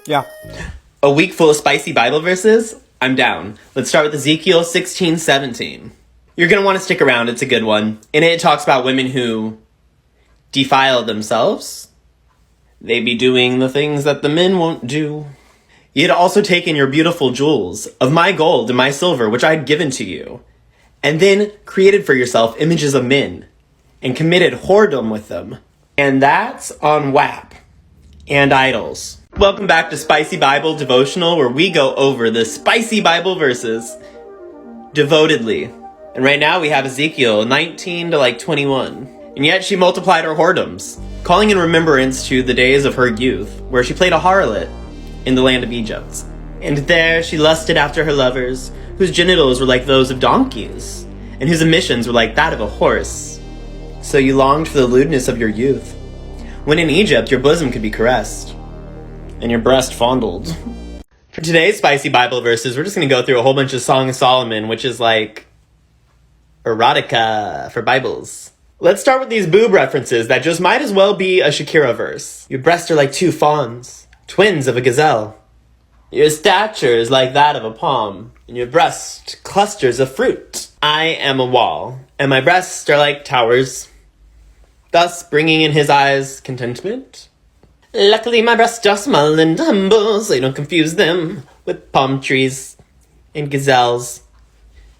Yeah. A week full of spicy Bible verses? I'm down. Let's start with Ezekiel 16:17. You're gonna want to stick around, it's a good one. In it talks about women who defile themselves. They be doing the things that the men won't do. Ye had also taken your beautiful jewels, of my gold and my silver, which I had given to you, and then created for yourself images of men, and committed whoredom with them. And that's on WAP and idols. Welcome back to Spicy Bible Devotional, where we go over the spicy Bible verses devotedly. And right now we have Ezekiel 19 to 21. And yet she multiplied her whoredoms, calling in remembrance to the days of her youth, where she played a harlot in the land of Egypt. And there she lusted after her lovers, whose genitals were like those of donkeys, and whose emissions were like that of a horse. So you longed for the lewdness of your youth, when in Egypt your bosom could be caressed, and your breast fondled. For today's spicy Bible verses, we're just going to go through a whole bunch of Song of Solomon, which is like erotica for Bibles. Let's start with these boob references that just might as well be a Shakira verse. Your breasts are like two fawns, twins of a gazelle. Your stature is like that of a palm, and your breast clusters of fruit. I am a wall, and my breasts are like towers, thus bringing in his eyes contentment. Luckily my breasts are small and humble, so you don't confuse them with palm trees and gazelles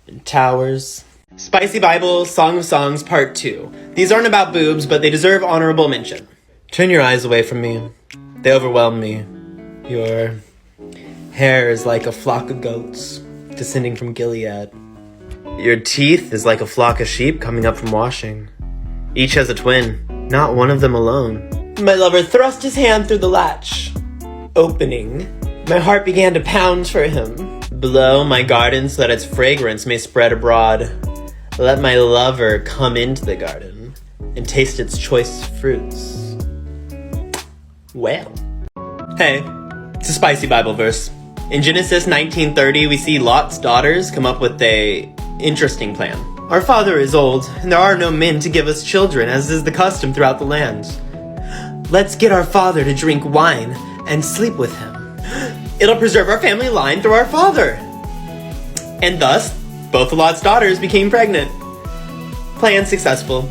and towers. Spicy Bible, Song of Songs, Part 2. These aren't about boobs, but they deserve honorable mention. Turn your eyes away from me. They overwhelm me. Your hair is like a flock of goats descending from Gilead. Your teeth is like a flock of sheep coming up from washing. Each has a twin, not one of them alone. My lover thrust his hand through the latch. Opening, my heart began to pound for him. Blow my garden so that its fragrance may spread abroad. Let my lover come into the garden and taste its choice fruits. Well. Hey, it's a spicy Bible verse. In Genesis 19:30, we see Lot's daughters come up with a interesting plan. Our father is old, and there are no men to give us children, as is the custom throughout the land. Let's get our father to drink wine and sleep with him. It'll preserve our family line through our father. And thus, both of Lot's daughters became pregnant. Plan successful.